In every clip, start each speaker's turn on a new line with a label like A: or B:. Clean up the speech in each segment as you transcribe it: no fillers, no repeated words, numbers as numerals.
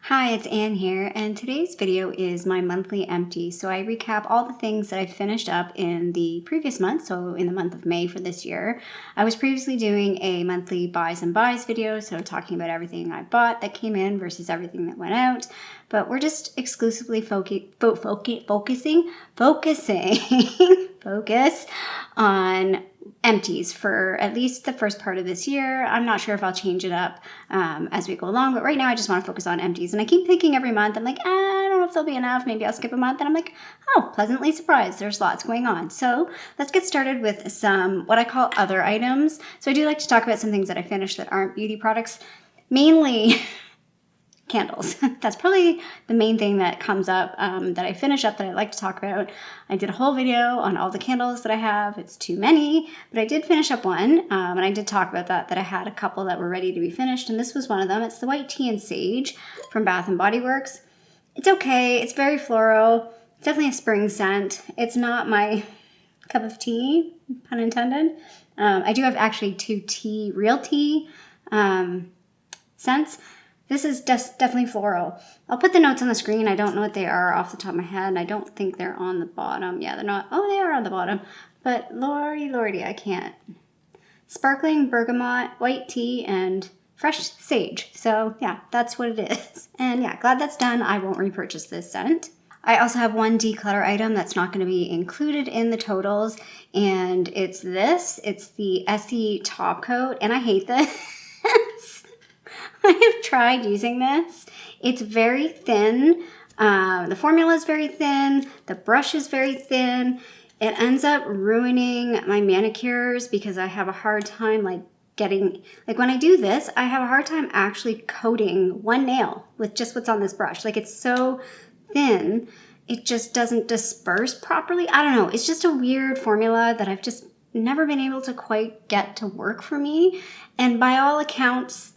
A: Hi, it's Anne here, and today's video is my monthly empty. So I recap all the things that I finished up in the previous month, so in the month of May for this year. I was previously doing a monthly buys and buys video, so talking about everything I bought that came in versus everything that went out. But we're just exclusively focus on empties for at least the first part of this year. I'm not sure if I'll change it up as we go along, but right now I just want to focus on empties. And I keep thinking every month, I'm like, I don't know if there'll be enough. Maybe I'll skip a month. And I'm like, oh, pleasantly surprised. There's lots going on. So let's get started with some what I call other items. So I do like to talk about some things that I finished that aren't beauty products, mainly candles. That's probably the main thing that comes up that I finish up that I like to talk about. I did a whole video on all the candles that I have. It's too many, but I did finish up one, and I did talk about that I had a couple that were ready to be finished, and this was one of them. It's the White Tea and Sage from Bath & Body Works. It's okay. It's very floral. It's definitely a spring scent. It's not my cup of tea, pun intended. I do have actually two real tea scents. This is definitely floral. I'll put the notes on the screen. I don't know what they are off the top of my head. I don't think they're on the bottom. Yeah, they're not. Oh, they are on the bottom. But lordy, I can't. Sparkling bergamot, white tea, and fresh sage. So yeah, that's what it is. And yeah, glad that's done. I won't repurchase this scent. I also have one declutter item that's not going to be included in the totals. And it's this. It's the Essie top coat. And I hate this. I have tried using this. It's very thin. The formula is very thin. The brush is very thin. It ends up ruining my manicures because I have a hard time when I do this, I have a hard time actually coating one nail with just what's on this brush. Like, it's so thin, it just doesn't disperse properly. I don't know. It's just a weird formula that I've just never been able to quite get to work for me. And by all accounts,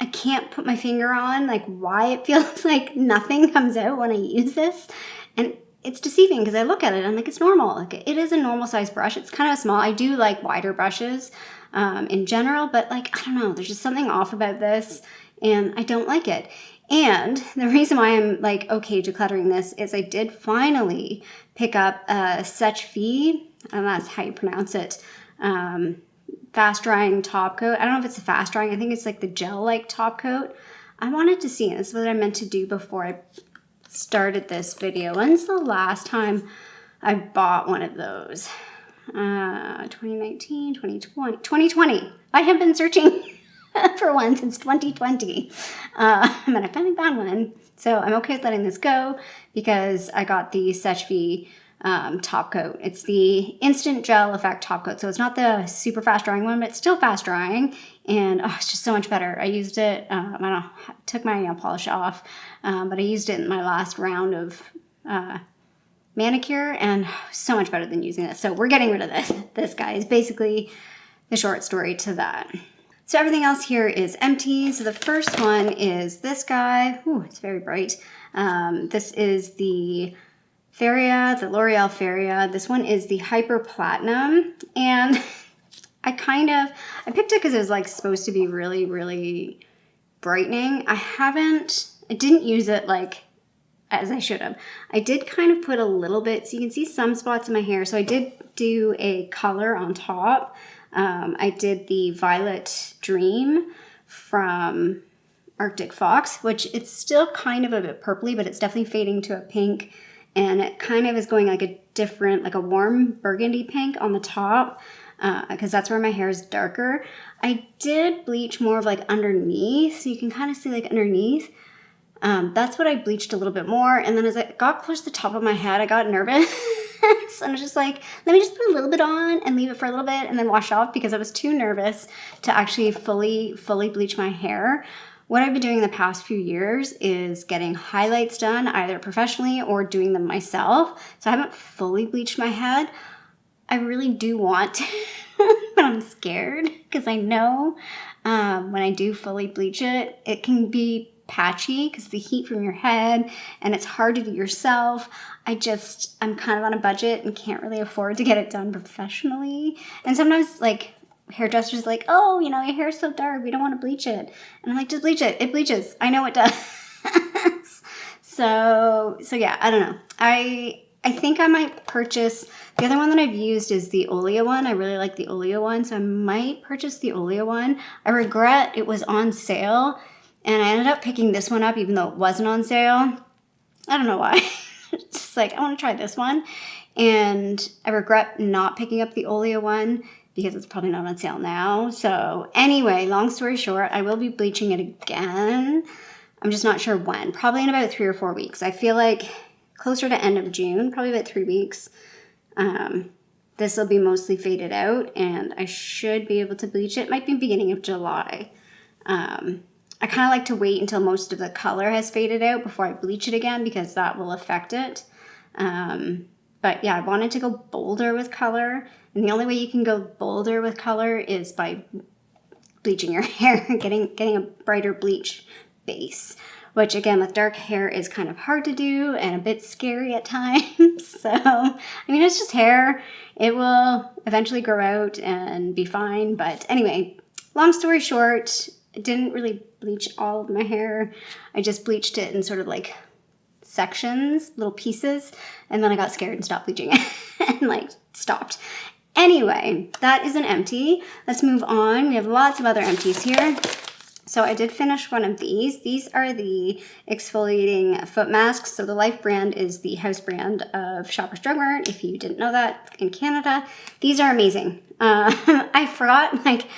A: I can't put my finger on why it feels like nothing comes out when I use this. And it's deceiving because I look at it and I'm like, it's normal. It is a normal size brush. It's kind of small. I do like wider brushes in general, but I don't know. There's just something off about this and I don't like it. And the reason why I'm okay decluttering this is I did finally pick up a Sech-Fi, and that's how you pronounce it, fast drying top coat. I don't know if it's a fast drying. I think it's the gel top coat. I wanted to see, and this is what I meant to do before I started this video. When's the last time I bought one of those? 2019, 2020. 2020. I have been searching for one since 2020. And I finally found one. So I'm okay with letting this go because I got the Sech-Fi top coat. It's the instant gel effect top coat. So it's not the super fast drying one, but it's still fast drying. And it's just so much better. I used it, I took my nail polish off, but I used it in my last round of manicure and so much better than using this. So we're getting rid of this. This guy is basically the short story to that. So everything else here is empty. So the first one is this guy. Ooh, it's very bright. This is the Feria, the L'Oreal Feria. This one is the Hyper Platinum, and I picked it because it was supposed to be really, really brightening. I didn't use it as I should have. I did kind of put a little bit, so you can see some spots in my hair. So I did do a color on top. I did the Violet Dream from Arctic Fox, which it's still kind of a bit purpley, but it's definitely fading to a pink. And it kind of is going a different, a warm burgundy pink on the top, because that's where my hair is darker. I did bleach more of underneath, so you can kind of see underneath. That's what I bleached a little bit more. And then as I got close to the top of my head, I got nervous. So I was just let me just put a little bit on and leave it for a little bit and then wash off because I was too nervous to actually fully bleach my hair. What I've been doing the past few years is getting highlights done either professionally or doing them myself. So I haven't fully bleached my head. I really do want to, but I'm scared because I know when I do fully bleach it, it can be patchy because the heat from your head and it's hard to do yourself. I'm kind of on a budget and can't really afford to get it done professionally. And sometimes hairdresser's oh, your hair's so dark, we don't want to bleach it. And I'm just bleach it. It bleaches. I know it does. So yeah, I don't know. I think I might purchase, the other one that I've used is the Olea one. I really like the Olea one, so I might purchase the Olea one. I regret it was on sale, and I ended up picking this one up even though it wasn't on sale. I don't know why. It's just like, I want to try this one. And I regret not picking up the Olea one because it's probably not on sale now. So anyway, long story short, I will be bleaching it again. I'm just not sure when. Probably in about 3 or 4 weeks. I feel like closer to end of June, probably about 3 weeks. This will be mostly faded out and I should be able to bleach it. Might be beginning of July. I kind of like to wait until most of the color has faded out before I bleach it again because that will affect it. But yeah, I wanted to go bolder with color. And the only way you can go bolder with color is by bleaching your hair, getting a brighter bleach base. Which again, with dark hair is kind of hard to do and a bit scary at times. So, I mean, it's just hair. It will eventually grow out and be fine. But anyway, long story short, I didn't really bleach all of my hair. I just bleached it in sort of like sections, little pieces. And then I got scared and stopped bleaching it and like stopped. Anyway, that is an empty. Let's move on. We have lots of other empties here. So I did finish one of these. These are the exfoliating foot masks. So the Life brand is the house brand of Shoppers Drug Mart, if you didn't know that, in Canada. These are amazing. I forgot, like,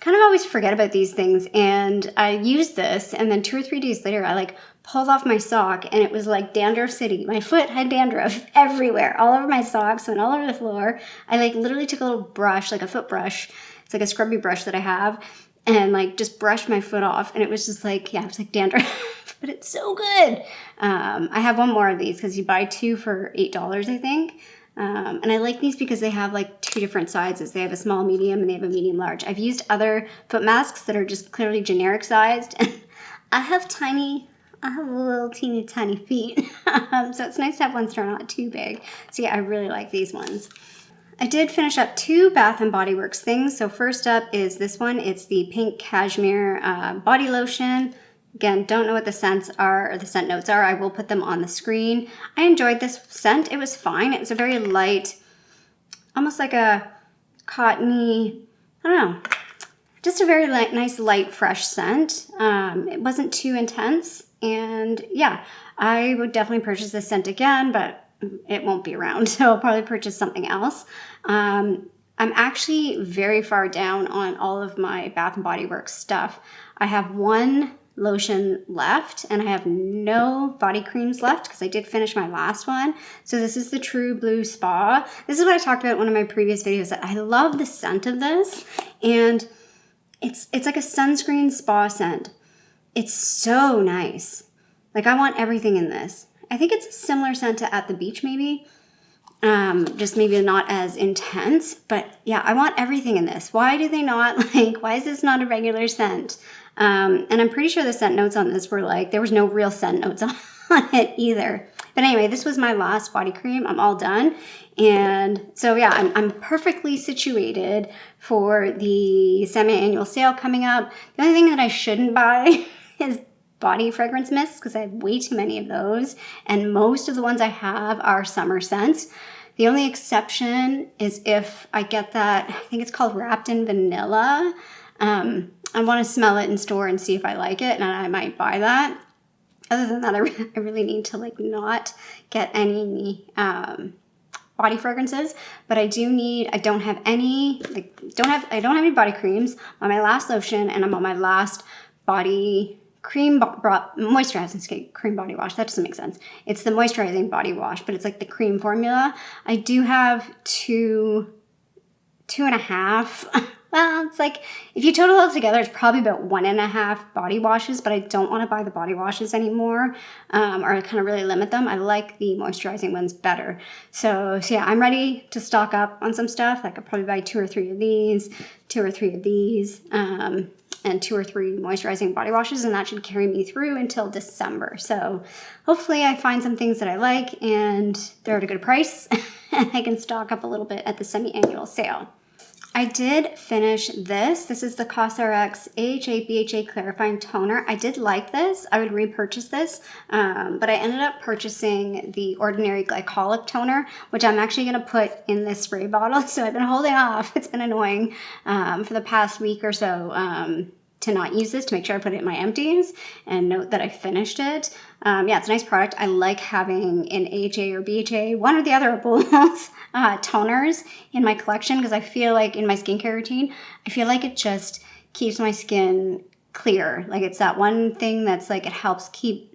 A: kind of always forget about these things. And I used this, and then 2 or 3 days later, I like pulled off my sock, and it was like dandruff city. My foot had dandruff everywhere, all over my socks and all over the floor. I like literally took a little brush, like a foot brush. It's like a scrubby brush that I have. And like just brushed my foot off and it was just like, yeah, it was like dandruff, but it's so good. I have one more of these because you buy 2 for $8, I think. And I like these because they have like 2 different sizes. They have a small, medium, and they have a medium large. I've used other foot masks that are just clearly generic sized. And I have little teeny tiny feet. So it's nice to have ones that are not too big. So yeah, I really like these ones. I did finish up 2 Bath & Body Works things. So first up is this one. It's the Pink Cashmere Body Lotion. Again, don't know what the scents are or the scent notes are. I will put them on the screen. I enjoyed this scent. It was fine. It was a very light, almost like a cottony, I don't know, just a very nice, light, fresh scent. It wasn't too intense. And yeah, I would definitely purchase this scent again, but it won't be around, so I'll probably purchase something else. I'm actually very far down on all of my Bath & Body Works stuff. I have 1 lotion left, and I have no body creams left because I did finish my last one. So this is the True Blue Spa. This is what I talked about in one of my previous videos, that I love the scent of this, and it's like a sunscreen spa scent. It's so nice. Like, I want everything in this. I think it's a similar scent to At the Beach, maybe. Just maybe not as intense. But yeah, I want everything in this. Why do they not, like, why is this not a regular scent? And I'm pretty sure the scent notes on this were like, there was no real scent notes on it either. But anyway, this was my last body cream. I'm all done. And so yeah, I'm perfectly situated for the semi-annual sale coming up. The only thing that I shouldn't buy is body fragrance mists because I have way too many of those, and most of the ones I have are summer scents. The only exception is if I get that, I think it's called Wrapped in Vanilla. I want to smell it in store and see if I like it, and I might buy that. Other than that, I really need to like not get any body fragrances, but I don't have any body creams. I'm on my last lotion, and I'm on my last body moisturizing cream body wash. That doesn't make sense. It's the moisturizing body wash, but it's like the cream formula. I do have 2.5. Well, it's like, if you total it together, it's probably about 1.5 body washes, but I don't want to buy the body washes anymore, or kind of really limit them. I like the moisturizing ones better. So yeah, I'm ready to stock up on some stuff. Like, I'll probably buy 2 or 3 of these, 2 or 3 of these, and 2 or 3 moisturizing body washes, and that should carry me through until December. So hopefully I find some things that I like and they're at a good price and I can stock up a little bit at the semi-annual sale. I did finish this. This is the CosRX AHA BHA Clarifying Toner. I did like this. I would repurchase this, but I ended up purchasing the Ordinary Glycolic Toner, which I'm actually going to put in this spray bottle. So I've been holding off. It's been annoying for the past week or so to not use this, to make sure I put it in my empties and note that I finished it. Yeah, it's a nice product. I like having an AHA or BHA, one or the other, both toners in my collection, because I feel like in my skincare routine, I feel like it just keeps my skin clear. Like it's that one thing that's like, it helps keep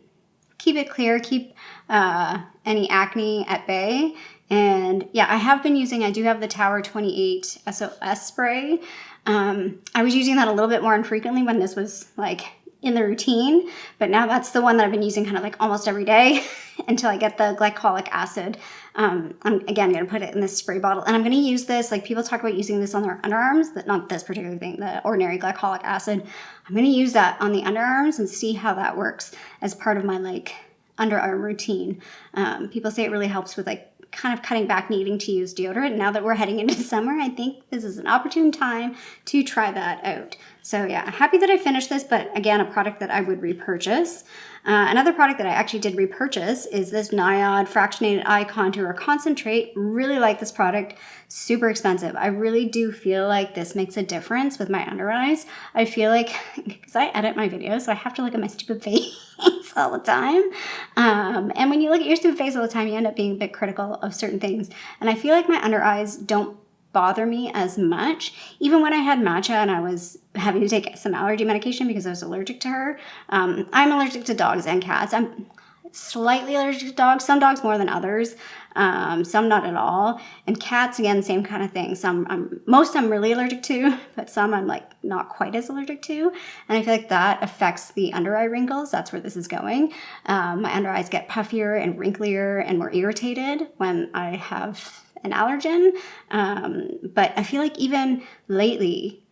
A: it clear, keep any acne at bay. And yeah, I do have the Tower 28 SOS spray. I was using that a little bit more infrequently when this was like in the routine, but now that's the one that I've been using kind of like almost every day until I get the glycolic acid. I'm again going to put it in this spray bottle, and I'm going to use this, like people talk about using this on their underarms, that not this particular thing, the Ordinary Glycolic Acid. I'm going to use that on the underarms and see how that works as part of my like underarm routine. People say it really helps with like kind of cutting back needing to use deodorant. Now that we're heading into summer, I think this is an opportune time to try that out. So yeah, I'm happy that I finished this, but again, a product that I would repurchase. Another product that I actually did repurchase is this Nyod Fractionated Eye Contour Concentrate. Really like this product. Super expensive. I really do feel like this makes a difference with my under eyes. I feel like, because I edit my videos, so I have to look at my stupid face all the time. And when you look at your stupid face all the time, you end up being a bit critical of certain things. And I feel like my under eyes don't bother me as much. Even when I had Matcha and I was having to take some allergy medication because I was allergic to her. I'm allergic to dogs and cats. I'm slightly allergic to dogs, some dogs more than others, some not at all. And cats, again, same kind of thing. Most I'm really allergic to, but some I'm like not quite as allergic to. And I feel like that affects the under eye wrinkles. That's where this is going. My under eyes get puffier and wrinklier and more irritated when I have an allergen. But I feel like even lately,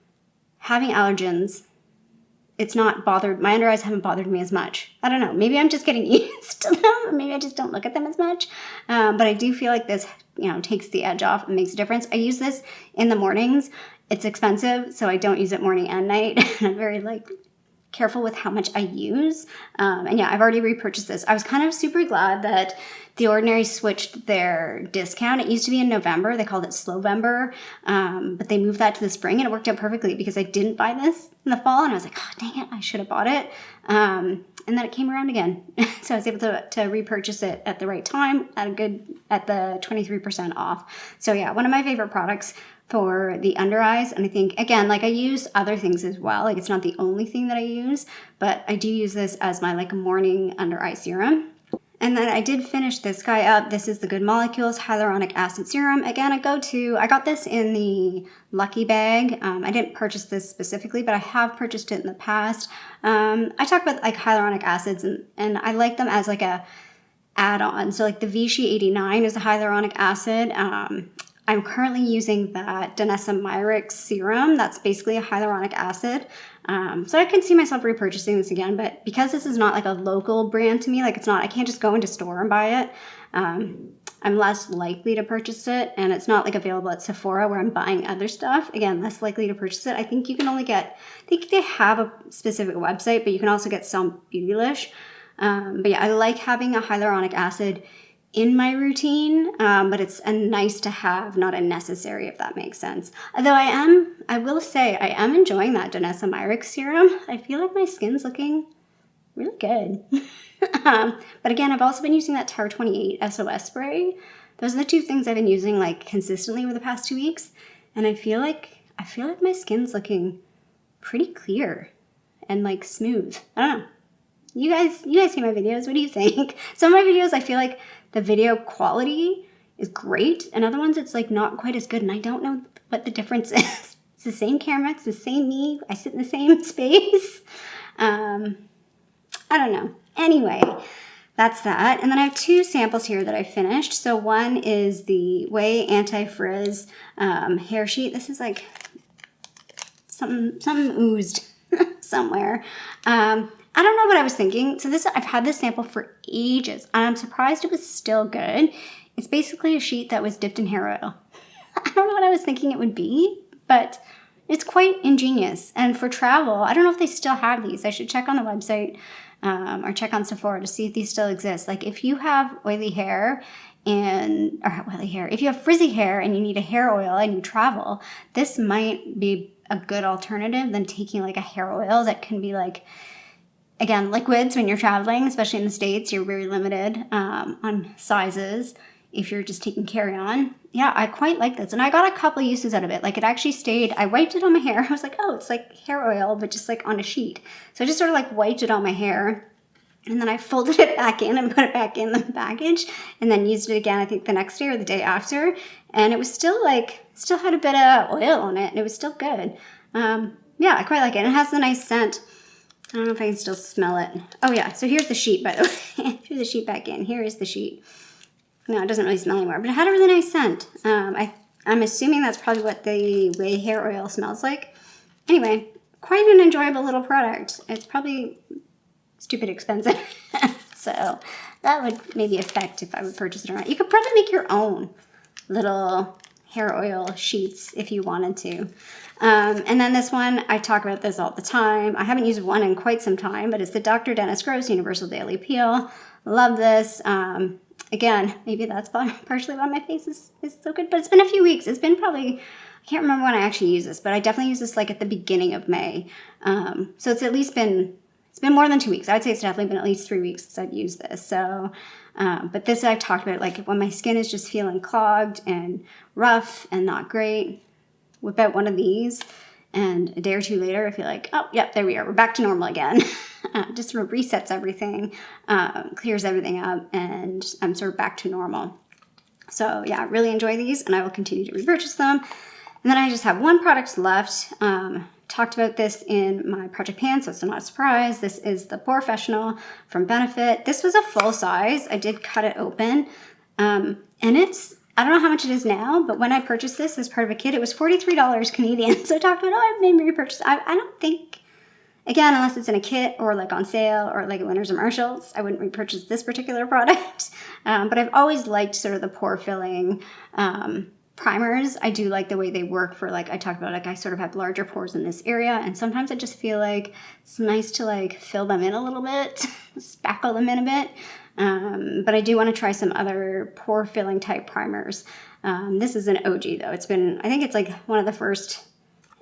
A: having allergens, it's not bothered, my under eyes haven't bothered me as much. I don't know, maybe I'm just getting used to them. Maybe I just don't look at them as much. But I do feel like this, takes the edge off and makes a difference. I use this in the mornings. It's expensive, so I don't use it morning and night. I'm very careful with how much I use. And yeah, I've already repurchased this. I was kind of super glad that The Ordinary switched their discount. It used to be in November. They called it Slowvember, but they moved that to the spring, and it worked out perfectly because I didn't buy this in the fall, and I was like, oh, dang it, I should have bought it. And then it came around again. So I was able to repurchase it at the right time at the 23% off. So yeah, one of my favorite products for the under eyes. And I think, again, I use other things as well. It's not the only thing that I use, but I do use this as my morning under eye serum. And then I did finish this guy up. This is the Good Molecules Hyaluronic Acid Serum. Again, I got this in the Lucky Bag. I didn't purchase this specifically, but I have purchased it in the past. I talk about hyaluronic acids, and I like them as a add-on. So the Vichy 89 is a hyaluronic acid. I'm currently using that Danessa Myricks serum. That's basically a hyaluronic acid. So I can see myself repurchasing this again, but because this is not a local brand to me, I can't just go into store and buy it. I'm less likely to purchase it, and it's not available at Sephora where I'm buying other stuff. Again, less likely to purchase it. I think you can only I think they have a specific website, but you can also get some Beautylish. But yeah, I like having a hyaluronic acid in my routine, but it's a nice to have, not a necessary, if that makes sense. Although I will say, I am enjoying that Danessa Myricks serum. I feel like my skin's looking really good. But again, I've also been using that Tower 28 SOS spray. Those are the two things I've been using consistently over the past 2 weeks. And I feel like my skin's looking pretty clear and smooth. I don't know. You guys see my videos. What do you think? Some of my videos, I feel like the video quality is great, and other ones it's not quite as good, and I don't know what the difference is. It's the same camera, it's the same me, I sit in the same space. I don't know. Anyway, that's that. And then I have 2 samples here that I finished. So one is the Way Anti-Frizz hair sheet. This is something oozed somewhere. I don't know what I was thinking. So I've had this sample for ages, and I'm surprised it was still good. It's basically a sheet that was dipped in hair oil. I don't know what I was thinking it would be, but it's quite ingenious. And for travel, I don't know if they still have these. I should check on the website or check on Sephora to see if these still exist. Like if you have oily hair if you have frizzy hair and you need a hair oil and you travel, this might be a good alternative than taking like a hair oil that can be like, again, liquids when you're traveling, especially in the States, you're very limited on sizes if you're just taking carry-on. Yeah, I quite like this. And I got a couple uses out of it. Like it actually stayed, I wiped it on my hair. I was like, oh, it's like hair oil, but just like on a sheet. So I just sort of like wiped it on my hair. And then I folded it back in and put it back in the package and then used it again, I think the next day or the day after. And it was still had a bit of oil on it and it was still good. Yeah, I quite like it. And it has a nice scent. I don't know if I can still smell it. Oh yeah, so here's the sheet, by the way. Here's the sheet back in. Here is the sheet. No, it doesn't really smell anymore, but it had a really nice scent. I'm assuming that's probably what the way hair oil smells like. Anyway, quite an enjoyable little product. It's probably stupid expensive. So that would maybe affect if I would purchase it or not. You could probably make your own little hair oil sheets if you wanted to. And then this one, I talk about this all the time. I haven't used one in quite some time, but it's the Dr. Dennis Gross Universal Daily Peel. Love this. Again, maybe that's partially why my face is so good, but it's been a few weeks. It's been probably, I can't remember when I actually used this, but I definitely used this like at the beginning of May. So it's at least been, it's been more than 2 weeks. I would say it's definitely been at least 3 weeks since I've used this. So, but this I've talked about, like when my skin is just feeling clogged and rough and not great, whip out one of these and a day or two later I feel like, oh, yep, there we are. We're back to normal again. Just sort of resets everything, clears everything up, and I'm sort of back to normal. So yeah, I really enjoy these and I will continue to repurchase them. And then I just have one product left. Talked about this in my project pan, so it's not a surprise. This is the Professional from Benefit. This was a full size. I did cut it open. And it's, I don't know how much it is now, but when I purchased this as part of a kit, it was $43 Canadian. So I talked about, oh, I made me repurchase. I don't think, again, unless it's in a kit or like on sale or like at Winners or Marshalls, I wouldn't repurchase this particular product. But I've always liked sort of the pore filling primers. I do like the way they work for, like I talked about, like I sort of have larger pores in this area, and sometimes I just feel like it's nice to like fill them in a little bit, spackle them in a bit. But I do want to try some other pore filling type primers. This is an OG though. It's been, I think it's like one of the first.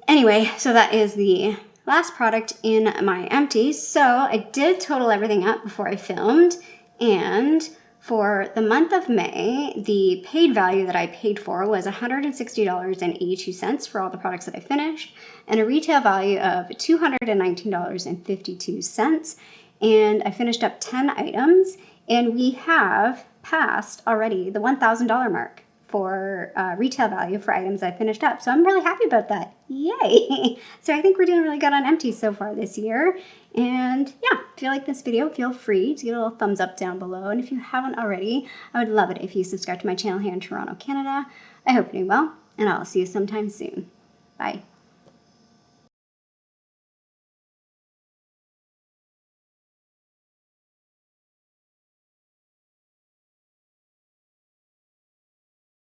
A: Anyway, so that is the last product in my empties. So I did total everything up before I filmed, and for the month of May, the paid value that I paid for was $160.82 for all the products that I finished, and a retail value of $219.52. And I finished up 10 items, and we have passed already the $1,000 mark for retail value for items I finished up. So I'm really happy about that. Yay! So I think we're doing really good on empties so far this year. And yeah, if you like this video, feel free to give a little thumbs up down below. And if you haven't already, I would love it if you subscribe to my channel here in Toronto, Canada. I hope you're doing well, and I'll see you sometime soon. Bye.